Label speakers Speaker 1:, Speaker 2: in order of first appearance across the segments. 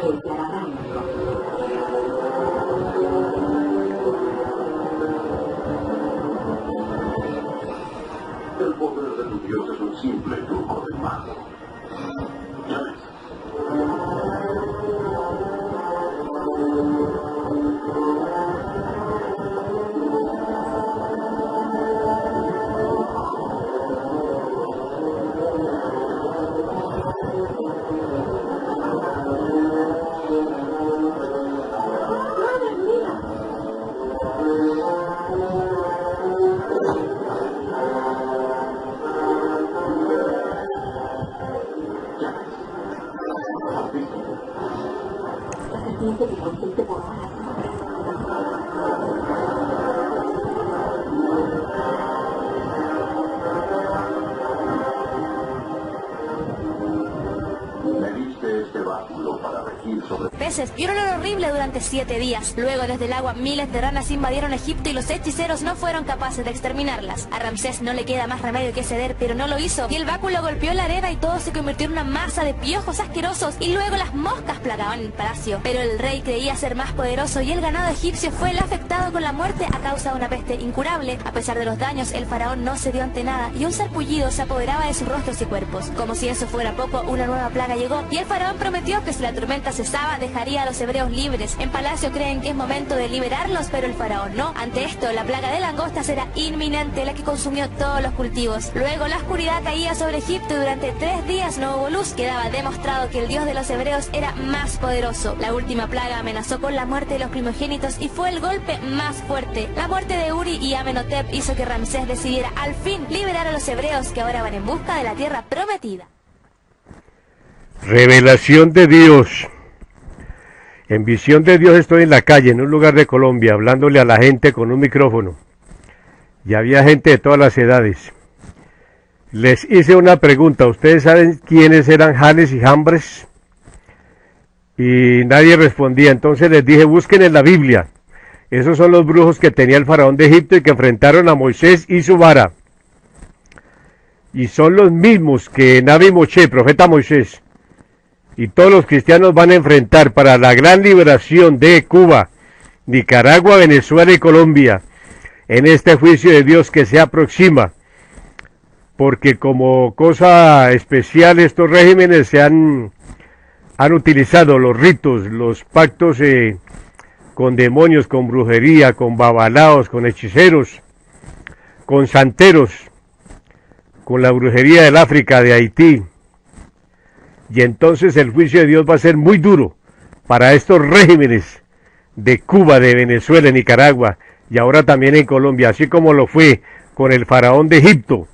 Speaker 1: El poder de tu Dios es un simple truco de mago. Ya ves.
Speaker 2: Peces y un olor horrible durante 7 días. Luego, desde el agua, miles de ranas invadieron Egipto y los hechiceros no fueron capaces de exterminarlas. A Ramsés no le queda más remedio que ceder, pero no lo hizo. Y el báculo golpeó la arena y todo se convirtió en una masa de piojos asquerosos. Y luego las moscas plagaban el palacio. Pero el rey creía ser más poderoso y el ganado egipcio fue el afectado con la muerte a causa de una peste incurable. A pesar de los daños, el faraón no cedió ante nada y un sarpullido se apoderaba de sus rostros y cuerpos. Como si eso fuera poco, una nueva plaga llegó y el faraón prometió que si la tormenta cesaba, dejaría a los hebreos libres. En palacio creen que es momento de liberarlos, pero el faraón no. Ante esto, la plaga de langostas era inminente, la que consumió todos los cultivos. Luego la oscuridad caía sobre Egipto y durante 3 días no hubo luz. Quedaba demostrado que el Dios de los hebreos era más poderoso. La última plaga amenazó con la muerte de los primogénitos y fue el golpe más fuerte. La muerte de Uri y Amenhotep hizo que Ramsés decidiera al fin liberar a los hebreos, que ahora van en busca de la tierra prometida.
Speaker 3: Revelación de Dios. En visión de Dios estoy en la calle, en un lugar de Colombia, hablándole a la gente con un micrófono. Y había gente de todas las edades. Les hice una pregunta, ¿ustedes saben quiénes eran Janes y Jambres? Y nadie respondía, entonces les dije, busquen en la Biblia. Esos son los brujos que tenía el faraón de Egipto y que enfrentaron a Moisés y su vara. Y son los mismos que Nabi Moshe, profeta Moisés, y todos los cristianos van a enfrentar para la gran liberación de Cuba, Nicaragua, Venezuela y Colombia, en este juicio de Dios que se aproxima, porque como cosa especial estos regímenes se han utilizado los ritos, los pactos con demonios, con brujería, con babalaos, con hechiceros, con santeros, con la brujería del África, de Haití. Y entonces el juicio de Dios va a ser muy duro para estos regímenes de Cuba, de Venezuela, Nicaragua y ahora también en Colombia, así como lo fue con el faraón de Egipto,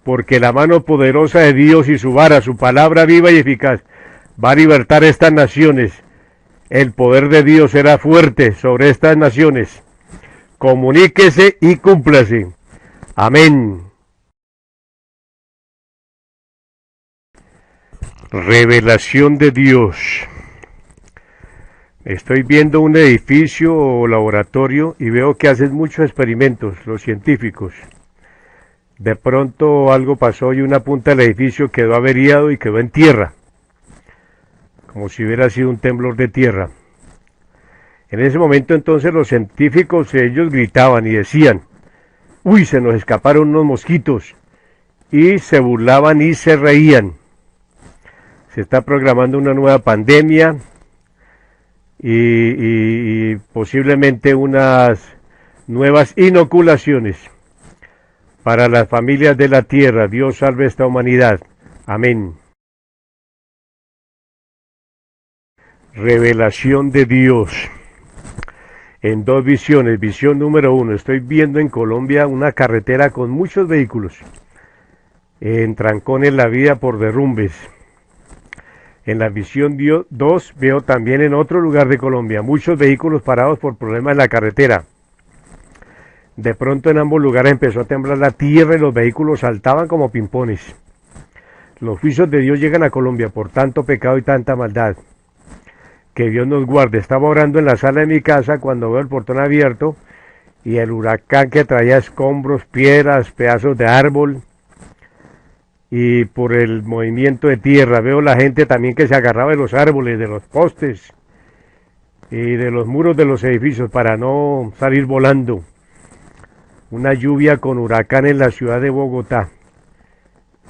Speaker 3: porque la mano poderosa de Dios y su vara, su palabra viva y eficaz, va a libertar estas naciones. El poder de Dios será fuerte sobre estas naciones. Comuníquese y cúmplase. Amén. Revelación de Dios. Estoy viendo un edificio o laboratorio y veo que hacen muchos experimentos, los científicos. De pronto algo pasó y una punta del edificio quedó averiado y quedó en tierra, como si hubiera sido un temblor de tierra. En ese momento entonces los científicos, ellos gritaban y decían, uy, se nos escaparon unos mosquitos, y se burlaban y se reían. Se está programando una nueva pandemia y posiblemente unas nuevas inoculaciones para las familias de la tierra. Dios salve esta humanidad. Amén. Revelación de Dios. En 2 visiones. Visión número 1. Estoy viendo en Colombia una carretera con muchos vehículos. En trancones la vía por derrumbes. En la visión 2 veo también en otro lugar de Colombia muchos vehículos parados por problemas en la carretera. De pronto en ambos lugares empezó a temblar la tierra y los vehículos saltaban como pimpones. Los juicios de Dios llegan a Colombia por tanto pecado y tanta maldad. Que Dios nos guarde. Estaba orando en la sala de mi casa cuando veo el portón abierto y el huracán que traía escombros, piedras, pedazos de árbol. y por el movimiento de tierra. Veo la gente también que se agarraba de los árboles, de los postes y de los muros de los edificios para no salir volando. Una lluvia con huracán en la ciudad de Bogotá.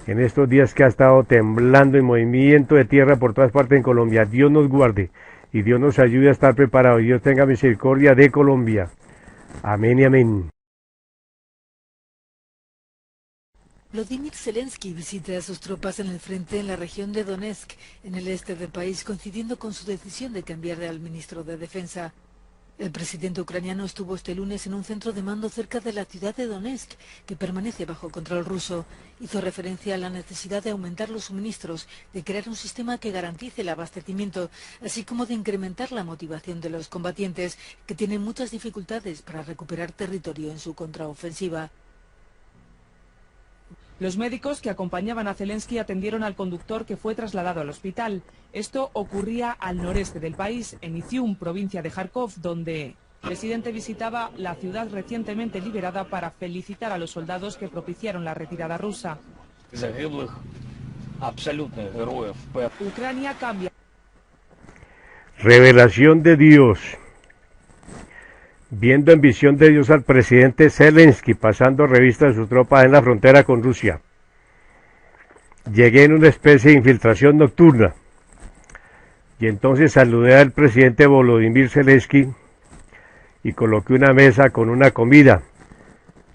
Speaker 3: En estos días que ha estado temblando y movimiento de tierra por todas partes en Colombia. Dios nos guarde y Dios nos ayude a estar preparados. Dios tenga misericordia de Colombia. Amén y amén.
Speaker 4: Volodymyr Zelensky visita a sus tropas en el frente en la región de Donetsk, en el este del país, coincidiendo con su decisión de cambiar al ministro de Defensa. El presidente ucraniano estuvo este lunes en un centro de mando cerca de la ciudad de Donetsk, que permanece bajo control ruso. Hizo referencia a la necesidad de aumentar los suministros, de crear un sistema que garantice el abastecimiento, así como de incrementar la motivación de los combatientes, que tienen muchas dificultades para recuperar territorio en su contraofensiva.
Speaker 5: Los médicos que acompañaban a Zelensky atendieron al conductor que fue trasladado al hospital. Esto ocurría al noreste del país, en Izium, provincia de Kharkov, donde el presidente visitaba la ciudad recientemente liberada para felicitar a los soldados que propiciaron la retirada rusa. Ucrania cambia.
Speaker 3: Revelación de Dios. Viendo en visión de Dios al presidente Zelensky pasando revista de sus tropas en la frontera con Rusia. Llegué en una especie de infiltración nocturna y entonces saludé al presidente Volodymyr Zelensky y coloqué una mesa con una comida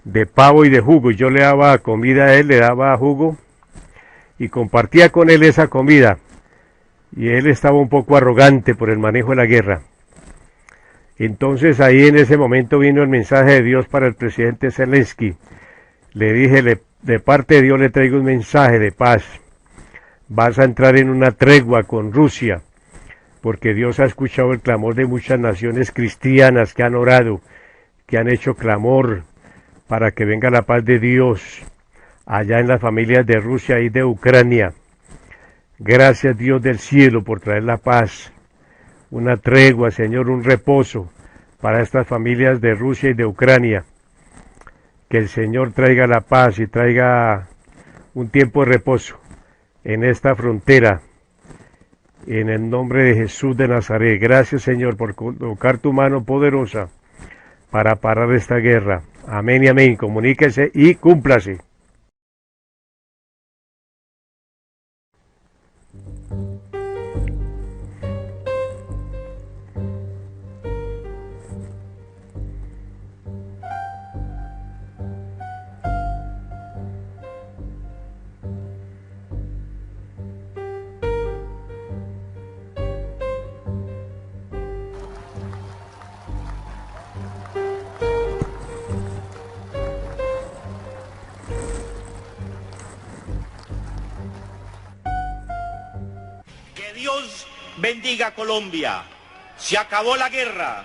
Speaker 3: de pavo y de jugo, y yo le daba comida a él, le daba jugo y compartía con él esa comida, y él estaba un poco arrogante por el manejo de la guerra. Entonces ahí en ese momento vino el mensaje de Dios para el presidente Zelensky. Le dije, de parte de Dios le traigo un mensaje de paz. Vas a entrar en una tregua con Rusia, porque Dios ha escuchado el clamor de muchas naciones cristianas que han orado, que han hecho clamor para que venga la paz de Dios allá en las familias de Rusia y de Ucrania. Gracias Dios del cielo por traer la paz. Una tregua, Señor, un reposo para estas familias de Rusia y de Ucrania. Que el Señor traiga la paz y traiga un tiempo de reposo en esta frontera. En el nombre de Jesús de Nazaret. Gracias, Señor, por colocar tu mano poderosa para parar esta guerra. Amén y amén. Comuníquese y cúmplase.
Speaker 6: Dios bendiga Colombia. Se acabó la guerra.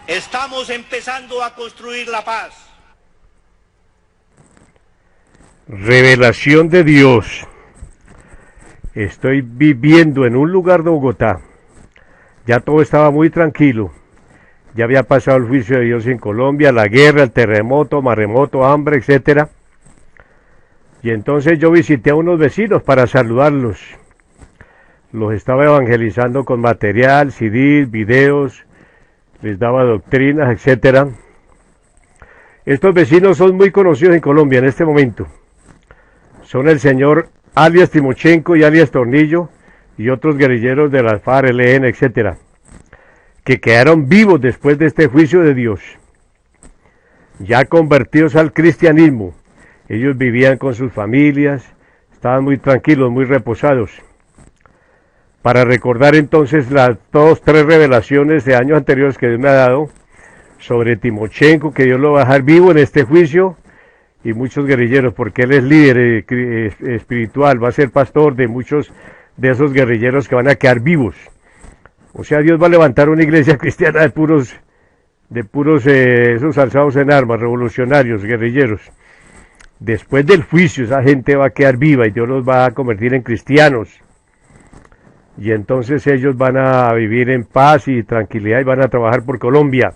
Speaker 6: Estamos empezando a construir la paz.
Speaker 3: Revelación de Dios. Estoy viviendo en un lugar de Bogotá. Ya todo estaba muy tranquilo. Ya había pasado el juicio de Dios en Colombia, la guerra, el terremoto, maremoto, hambre, etcétera. Y entonces yo visité a unos vecinos para saludarlos. Los estaba evangelizando con material, CDs, videos, les daba doctrinas, etcétera. Estos vecinos son muy conocidos en Colombia en este momento. Son el señor alias Timochenko y alias Tornillo y otros guerrilleros de las FARC, ELN, etcétera, que quedaron vivos después de este juicio de Dios, ya convertidos al cristianismo. Ellos vivían con sus familias, estaban muy tranquilos, muy reposados. Para recordar entonces las tres revelaciones de años anteriores que Dios me ha dado sobre Timochenko, que Dios lo va a dejar vivo en este juicio, y muchos guerrilleros, porque él es líder espiritual, va a ser pastor de muchos de esos guerrilleros que van a quedar vivos. O sea, Dios va a levantar una iglesia cristiana de puros esos alzados en armas, revolucionarios, guerrilleros. Después del juicio, esa gente va a quedar viva y Dios los va a convertir en cristianos. Y entonces ellos van a vivir en paz y tranquilidad y van a trabajar por Colombia.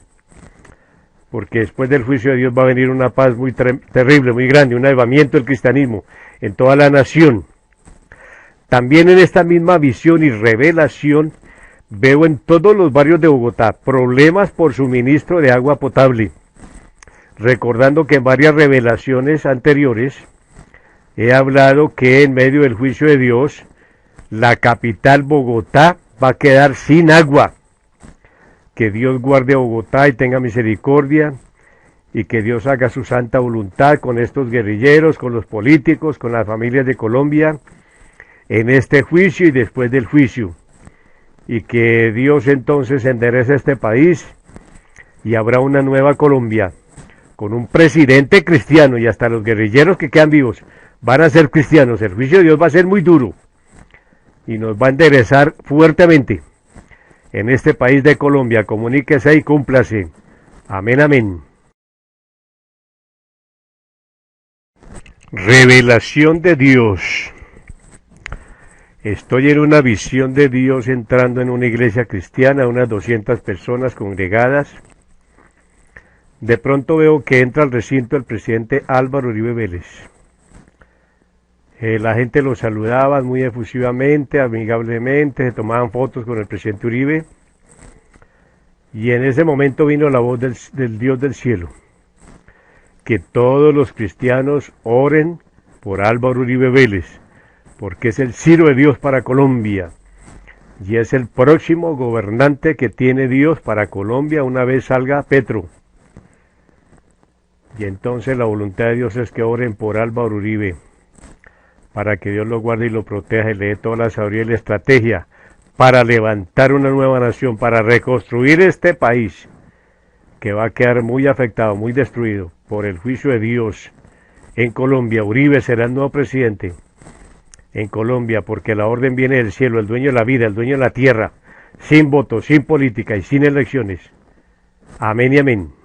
Speaker 3: Porque después del juicio de Dios va a venir una paz muy terrible, muy grande, un avivamiento del cristianismo. en toda la nación. También en esta misma visión y revelación veo en todos los barrios de Bogotá problemas por suministro de agua potable. Recordando que en varias revelaciones anteriores he hablado que en medio del juicio de Dios, la capital Bogotá va a quedar sin agua. Que Dios guarde a Bogotá y tenga misericordia, y que Dios haga su santa voluntad con estos guerrilleros, con los políticos, con las familias de Colombia, en este juicio y después del juicio. Y que Dios entonces enderece este país y habrá una nueva Colombia, con un presidente cristiano, y hasta los guerrilleros que quedan vivos van a ser cristianos. El juicio de Dios va a ser muy duro y nos va a enderezar fuertemente en este país de Colombia. Comuníquese y cúmplase. Amén, amén. Revelación de Dios. Estoy en una visión de Dios entrando en una iglesia cristiana, unas 200 personas congregadas. De pronto veo que entra al recinto el presidente Álvaro Uribe Vélez. La gente lo saludaba muy efusivamente, amigablemente, se tomaban fotos con el presidente Uribe. Y en ese momento vino la voz del Dios del cielo. Que todos los cristianos oren por Álvaro Uribe Vélez, porque es el Ciro de Dios para Colombia. Y es el próximo gobernante que tiene Dios para Colombia una vez salga Petro. Y entonces la voluntad de Dios es que oren por Álvaro Uribe, para que Dios lo guarde y lo proteja y le dé toda la sabiduría y la estrategia para levantar una nueva nación, para reconstruir este país, que va a quedar muy afectado, muy destruido por el juicio de Dios. En Colombia, Uribe será el nuevo presidente en Colombia, porque la orden viene del cielo, el dueño de la vida, el dueño de la tierra, sin votos, sin política y sin elecciones. Amén y amén.